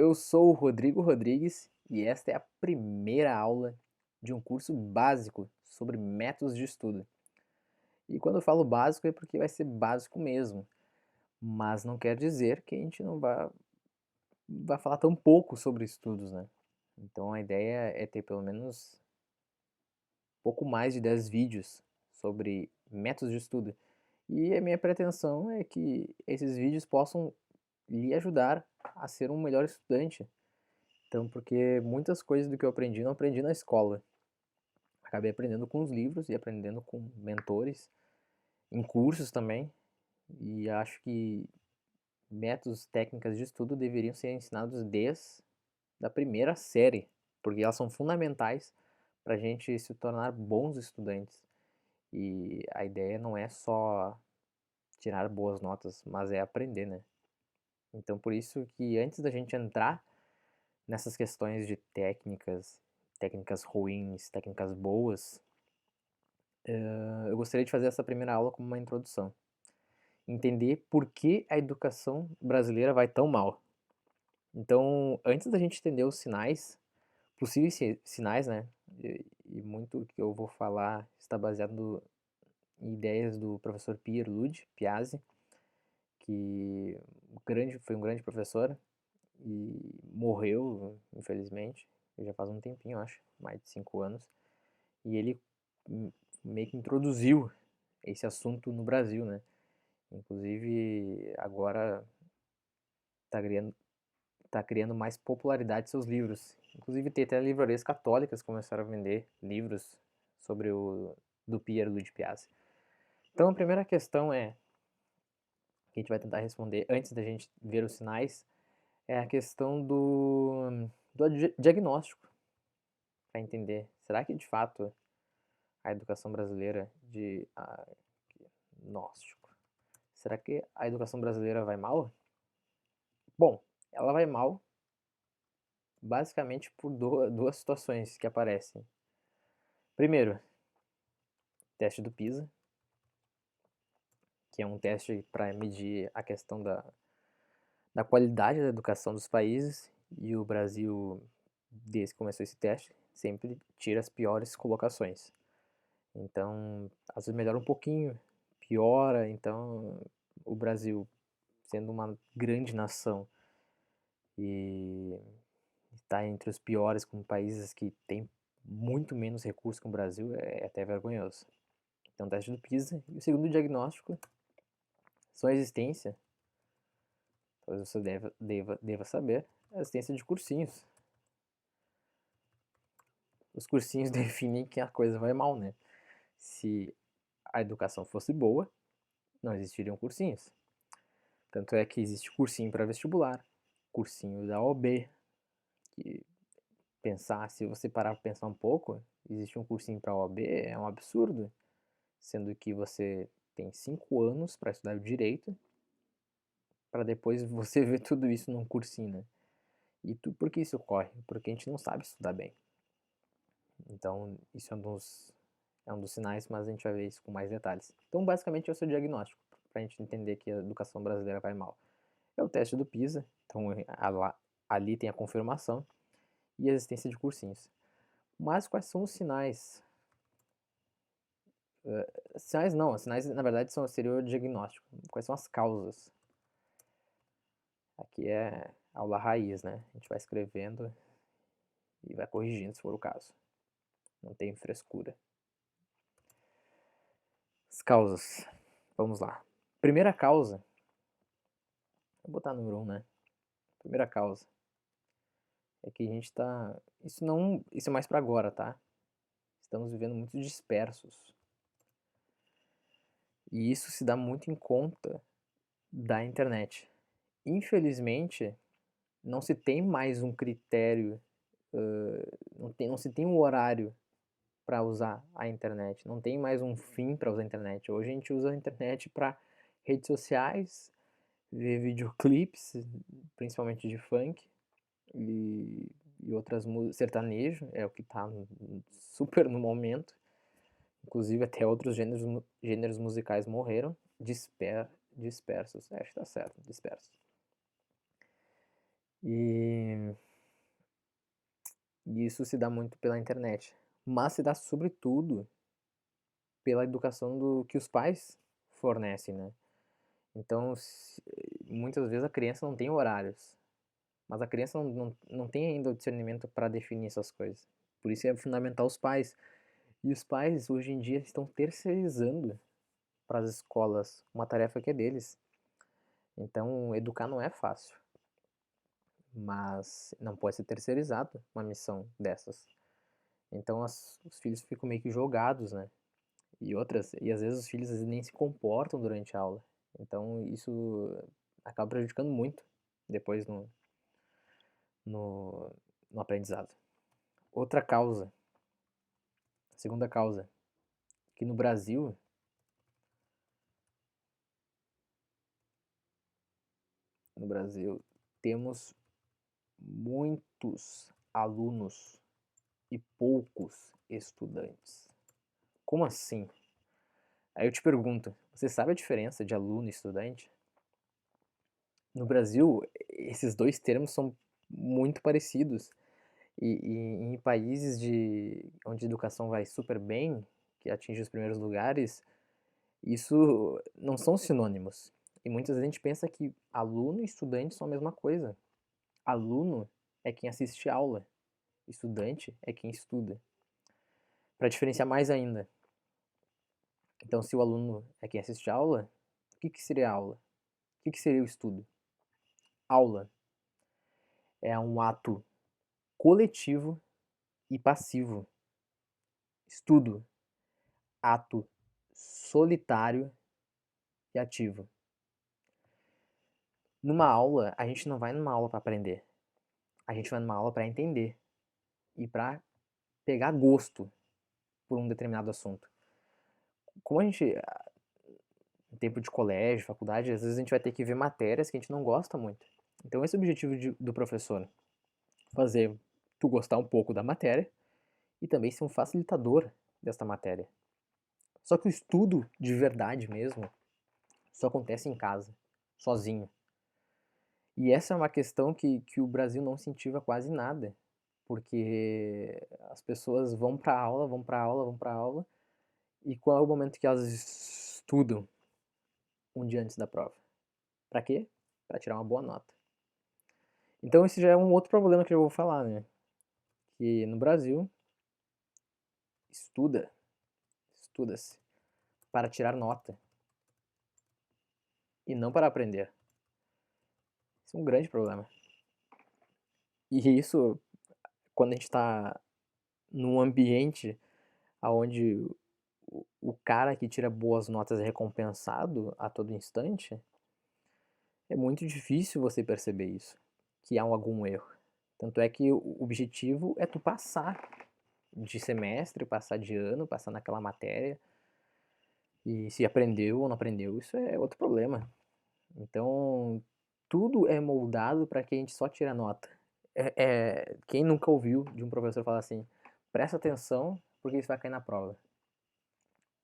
Eu sou o Rodrigo Rodrigues e esta é a primeira aula de um curso básico sobre métodos de estudo. E quando eu falo básico é porque vai ser básico mesmo, mas não quer dizer que a gente não vai falar tão pouco sobre estudos, né? Então a ideia é ter pelo menos pouco mais de 10 vídeos sobre métodos de estudo. E a minha pretensão é que esses vídeos possam lhe ajudar a ser um melhor estudante. Então, porque muitas coisas do que eu aprendi não aprendi na escola. Acabei aprendendo com os livros e aprendendo com mentores, em cursos também. E acho que métodos, técnicas de estudo deveriam ser ensinados desde a primeira série, porque elas são fundamentais para a gente se tornar bons estudantes. E a ideia não é só tirar boas notas, mas é aprender, né? Então, por isso que antes da gente entrar nessas questões de técnicas, técnicas ruins, técnicas boas, eu gostaria de fazer essa primeira aula como uma introdução. Entender por que a educação brasileira vai tão mal. Então, antes da gente entender os sinais, possíveis sinais, né? E muito que eu vou falar está baseado em ideias do professor Pierluigi Piazzi, que foi um grande professor e morreu, infelizmente, já faz um tempinho, acho, mais de 5 anos. E ele meio que introduziu esse assunto no Brasil, né? Inclusive, agora está criando, tá criando mais popularidade seus livros. Inclusive, tem até livrarias católicas que começaram a vender livros sobre o do Piero Luigi Piazzi. Então, a primeira questão que a gente vai tentar responder antes da gente ver os sinais é a questão do diagnóstico, para entender. Será que, de fato, a educação brasileira de diagnóstico, será que a educação brasileira vai mal? Bom, ela vai mal basicamente por duas situações que aparecem. Primeiro, teste do PISA, que é um teste para medir a questão da qualidade da educação dos países, e o Brasil, desde que começou esse teste, sempre tira as piores colocações. Então, às vezes melhora um pouquinho, piora, então o Brasil, sendo uma grande nação e está entre os piores com países que têm muito menos recursos que o Brasil, é até vergonhoso. Então, teste do PISA. E o segundo diagnóstico, sua existência, talvez você deva saber, a existência de cursinhos. Os cursinhos definem que a coisa vai mal, né? Se a educação fosse boa, não existiriam cursinhos. Tanto é que existe cursinho para vestibular, cursinho da OB, que se você parar para pensar um pouco, existe um cursinho para OAB, é um absurdo, sendo que você tem 5 anos para estudar o direito, para depois você ver tudo isso num cursinho, né? E por que isso ocorre? Porque a gente não sabe estudar bem. Então, isso é um dos sinais, mas a gente vai ver isso com mais detalhes. Então, basicamente, é o seu diagnóstico, para a gente entender que a educação brasileira vai mal. É o teste do PISA, então ali tem a confirmação e a existência de cursinhos. Mas quais são os sinais? Sinais não, sinais na verdade seria o diagnóstico. Quais são as causas? Aqui é aula raiz, né? A gente vai escrevendo e vai corrigindo se for o caso. Não tem frescura. As causas. Vamos lá. Primeira causa. Vou botar número 1, né? Primeira causa é que a gente tá. Isso é mais para agora, tá? Estamos vivendo muito dispersos. E isso se dá muito em conta da internet. Infelizmente, não se tem mais um critério, não se tem um horário para usar a internet, não tem mais um fim para usar a internet. Hoje a gente usa a internet para redes sociais, ver videoclipes, principalmente de funk e outras músicas, sertanejo é o que está super no momento. Inclusive até outros gêneros musicais morreram, dispersos. Acho que tá certo, dispersos. E E isso se dá muito pela internet, mas se dá sobretudo pela educação do que os pais fornecem, né. Então muitas vezes a criança não tem horários, mas a criança não tem ainda o discernimento para definir essas coisas. Por isso é fundamental os pais. E os pais hoje em dia estão terceirizando para as escolas uma tarefa que é deles. Então educar não é fácil, mas não pode ser terceirizado uma missão dessas. Então os filhos ficam meio que jogados, né. E às vezes os filhos nem se comportam durante a aula. Então isso acaba prejudicando muito depois no, no aprendizado. Outra causa, segunda causa, que no Brasil temos muitos alunos e poucos estudantes. Como assim? Aí eu te pergunto, você sabe a diferença de aluno e estudante? No Brasil, esses dois termos são muito parecidos. E em países onde a educação vai super bem, que atinge os primeiros lugares, isso não são sinônimos. E muitas vezes a gente pensa que aluno e estudante são a mesma coisa. Aluno é quem assiste aula, estudante é quem estuda. Para diferenciar mais ainda. Então, se o aluno é quem assiste aula, o que seria aula? O que seria o estudo? Aula é um ato coletivo e passivo. Estudo, ato solitário e ativo. Numa aula, a gente não vai numa aula para aprender. A gente vai numa aula para entender e para pegar gosto por um determinado assunto. Como a gente, em tempo de colégio, faculdade, às vezes a gente vai ter que ver matérias que a gente não gosta muito. Então esse é o objetivo do professor, fazer tu gostar um pouco da matéria e também ser um facilitador desta matéria. Só que o estudo de verdade mesmo só acontece em casa, sozinho. E essa é uma questão que o Brasil não incentiva quase nada, porque as pessoas vão para aula, vão para aula, vão para aula, e qual é o momento que elas estudam um dia antes da prova? Para quê? Para tirar uma boa nota. Então esse já é um outro problema que eu vou falar, né? Que no Brasil estuda-se para tirar nota e não para aprender. Isso é um grande problema. E isso, quando a gente está num ambiente onde o cara que tira boas notas é recompensado a todo instante, é muito difícil você perceber isso, que há algum erro. Tanto é que o objetivo é tu passar de semestre, passar de ano, passar naquela matéria, e se aprendeu ou não aprendeu, isso é outro problema. Então, tudo é moldado para que a gente só tire a nota. Quem nunca ouviu de um professor falar assim, presta atenção porque isso vai cair na prova.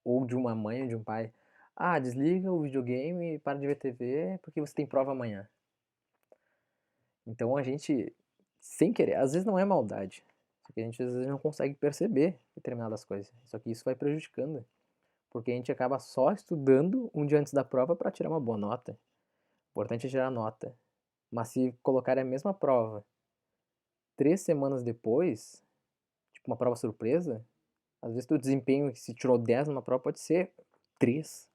Ou de uma mãe ou de um pai, ah, desliga o videogame e para de ver TV porque você tem prova amanhã. Então a gente, sem querer, às vezes não é maldade, só que a gente às vezes não consegue perceber determinadas coisas. Só que isso vai prejudicando, porque a gente acaba só estudando um dia antes da prova para tirar uma boa nota. O importante é tirar a nota. Mas se colocar a mesma prova 3 semanas depois, tipo uma prova surpresa, às vezes teu desempenho, se tirou 10 numa prova, pode ser 3,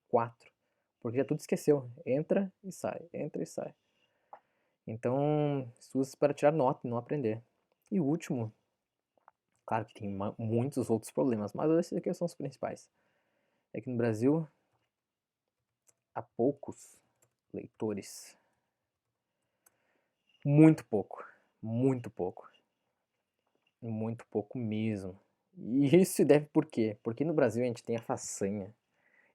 4, porque já tudo esqueceu. Entra e sai, entra e sai. Então, estuda para tirar nota e não aprender. E o último, claro que tem muitos outros problemas, mas esses aqui são os principais. É que no Brasil há poucos leitores. Muito pouco. Muito pouco. Muito pouco mesmo. E isso se deve por quê? Porque no Brasil a gente tem a façanha.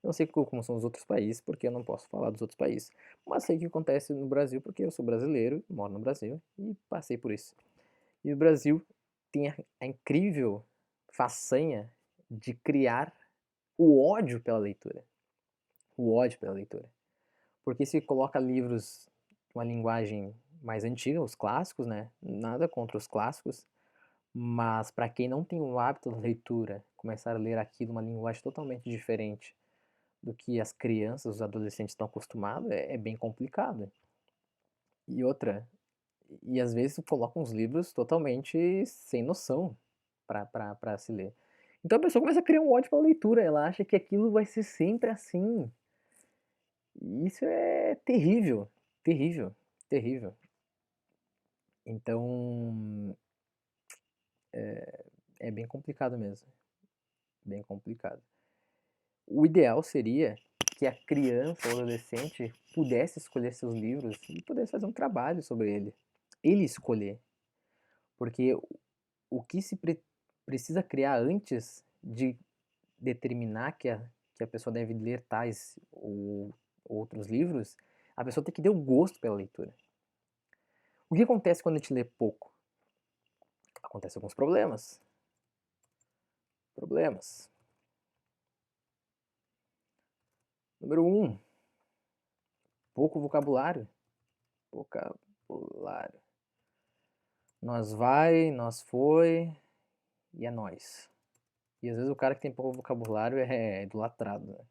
Eu não sei como são os outros países, porque eu não posso falar dos outros países. Mas sei o que acontece no Brasil, porque eu sou brasileiro, moro no Brasil e passei por isso. E o Brasil tem a incrível façanha de criar o ódio pela leitura. O ódio pela leitura. Porque se coloca livros com uma linguagem mais antiga, os clássicos, né? Nada contra os clássicos, Mas para quem não tem o hábito da leitura, começar a ler aquilo numa linguagem totalmente diferente do que as crianças, os adolescentes estão acostumados, é bem complicado. E outra, e às vezes colocam uns livros totalmente sem noção para se ler. Então a pessoa começa a criar um ódio pela leitura, ela acha que aquilo vai ser sempre assim. E isso é terrível, terrível, terrível. Então é bem complicado mesmo, bem complicado. O ideal seria que a criança ou adolescente pudesse escolher seus livros e pudesse fazer um trabalho sobre ele escolher. Porque o que se precisa criar antes de determinar que a pessoa deve ler tais ou outros livros, a pessoa tem que ter o gosto pela leitura. O que acontece quando a gente lê pouco? Acontecem alguns problemas. Problemas. Número um, pouco vocabulário. Vocabulário. Nós vai, nós foi e é nós. E às vezes o cara que tem pouco vocabulário é idolatrado, né?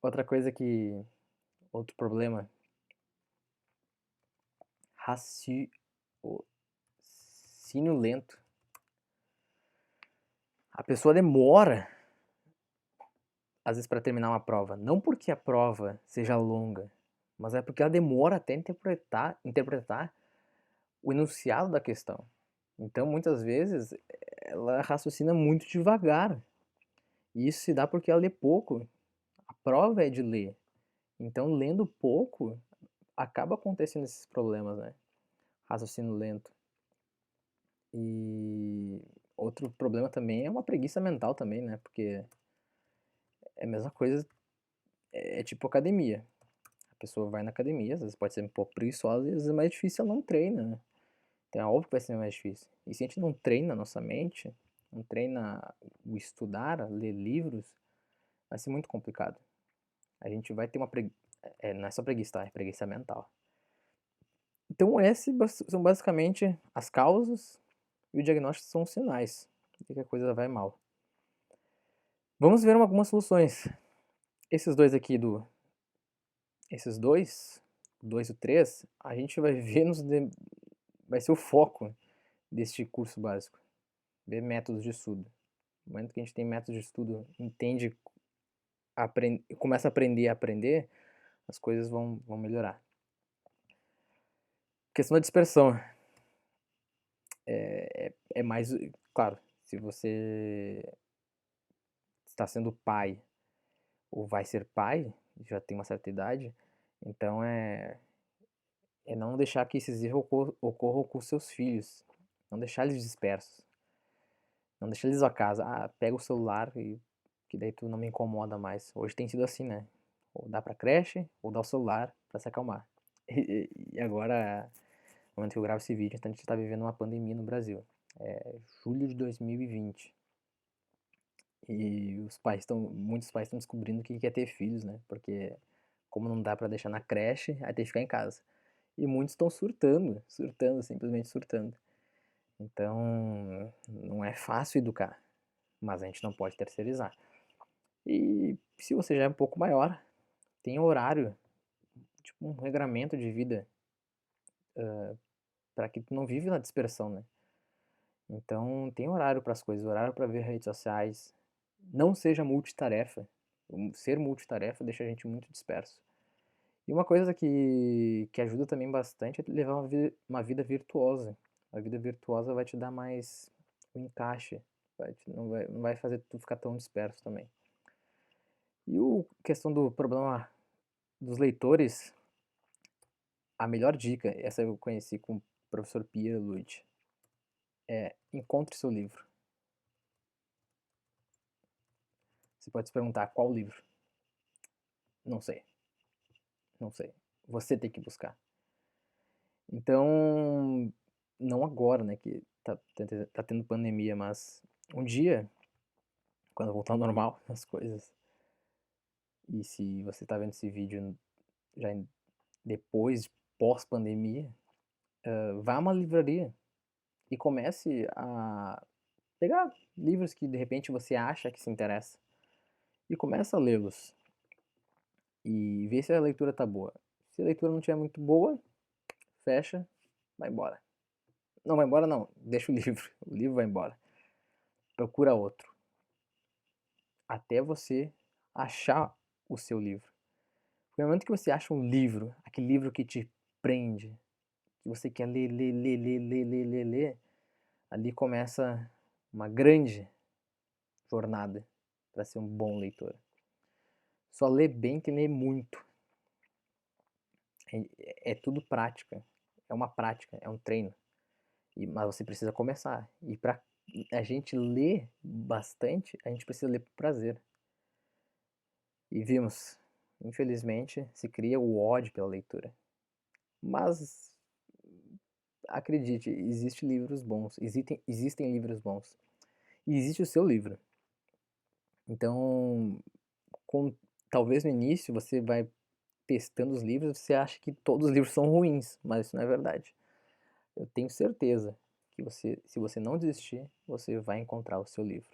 Outra coisa que. Outro problema. Raciocínio lento. A pessoa demora, às vezes, para terminar uma prova. Não porque a prova seja longa, mas é porque ela demora até interpretar o enunciado da questão. Então, muitas vezes, ela raciocina muito devagar. E isso se dá porque ela lê pouco. A prova é de ler. Então, lendo pouco, acaba acontecendo esses problemas, né? Raciocínio lento. E outro problema também é uma preguiça mental também, né? Porque é a mesma coisa, é tipo academia. A pessoa vai na academia, às vezes pode ser um pouco preguiçosa e às vezes é mais difícil ela não treina, né? Então é óbvio que vai ser mais difícil. E se a gente não treina a nossa mente, não treina o estudar, ler livros, vai ser muito complicado. A gente vai ter uma preguiça. Não é só preguiça, tá? É preguiça mental. Então, esses são basicamente as causas e o diagnóstico são os sinais de que a coisa vai mal. Vamos ver algumas soluções. Esses dois aqui esses dois, o 2 e o 3, a gente vai ver vai ser o foco deste curso básico. Ver métodos de estudo. No momento que a gente tem métodos de estudo, entende, começa a aprender, as coisas vão melhorar. Questão da dispersão. É mais, claro, se você está sendo pai ou vai ser pai, já tem uma certa idade, então é não deixar que esses erros ocorram com seus filhos. Não deixar eles dispersos. Não deixar eles à casa. Ah, pega o celular e que daí tu não me incomoda mais. Hoje tem sido assim, né? Ou dá pra creche, ou dá o celular pra se acalmar. E agora, no momento que eu gravo esse vídeo, então a gente tá vivendo uma pandemia no Brasil. É julho de 2020. E muitos pais estão descobrindo que quer ter filhos, né? Porque como não dá pra deixar na creche, aí tem que ficar em casa. E muitos estão surtando, simplesmente surtando. Então, não é fácil educar, mas a gente não pode terceirizar. E se você já é um pouco maior, tem horário, tipo um regramento de vida, para que tu não vive na dispersão, né? Então, tem horário para as coisas, horário para ver redes sociais. Não seja multitarefa. Ser multitarefa deixa a gente muito disperso. E uma coisa que ajuda também bastante é levar uma vida virtuosa. A vida virtuosa vai te dar mais um encaixe, não vai fazer tu ficar tão disperso também. E a questão do problema dos leitores, a melhor dica, essa eu conheci com o professor Pierre Lud, é encontre seu livro. Você pode se perguntar qual livro? Não sei, não sei. Você tem que buscar. Então, não agora, né, que tá tendo pandemia, mas um dia, quando voltar ao normal as coisas, e se você tá vendo esse vídeo já depois, pós-pandemia, vá a uma livraria e comece a pegar livros que de repente você acha que se interessa e começa a lê-los e vê se a leitura tá boa. Se a leitura não estiver muito boa, fecha, vai embora. Não vai embora não, deixa o livro, o livro vai embora. Procura outro, até você achar o seu livro. No momento que você acha um livro, aquele livro que te prende, que você quer ler, ler, ler, ler, ler, ler, ler, ler, ali começa uma grande jornada para ser um bom leitor. Só lê bem quem lê muito. É tudo prática, é uma prática, é um treino. Mas você precisa começar. E para a gente ler bastante, a gente precisa ler por prazer. E vimos, infelizmente, se cria o ódio pela leitura. Mas acredite, existem livros bons, existem livros bons. E existe o seu livro. Então, com, talvez no início você vai testando os livros, você acha que todos os livros são ruins, mas isso não é verdade. Eu tenho certeza que você, se você não desistir, você vai encontrar o seu livro.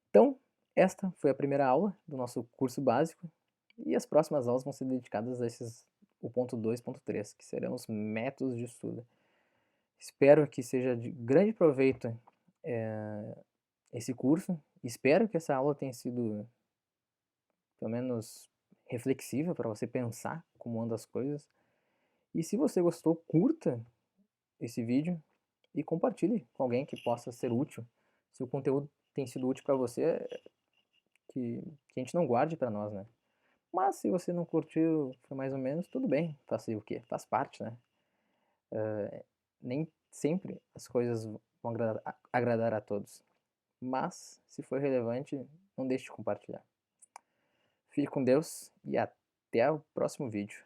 Então, esta foi a primeira aula do nosso curso básico e as próximas aulas vão ser dedicadas a esses, o ponto 2 e ponto 3, que serão os métodos de estudo. Espero que seja de grande proveito esse curso. Espero que essa aula tenha sido, pelo menos, reflexiva para você pensar como andam as coisas. E se você gostou, curta esse vídeo e compartilhe com alguém que possa ser útil. Se o conteúdo tem sido útil para você, que a gente não guarde para nós, né? Mas se você não curtiu, foi mais ou menos, tudo bem. Fazer o quê? Faz parte, né? Nem sempre as coisas vão agradar a todos. Mas, se for relevante, não deixe de compartilhar. Fique com Deus e até o próximo vídeo.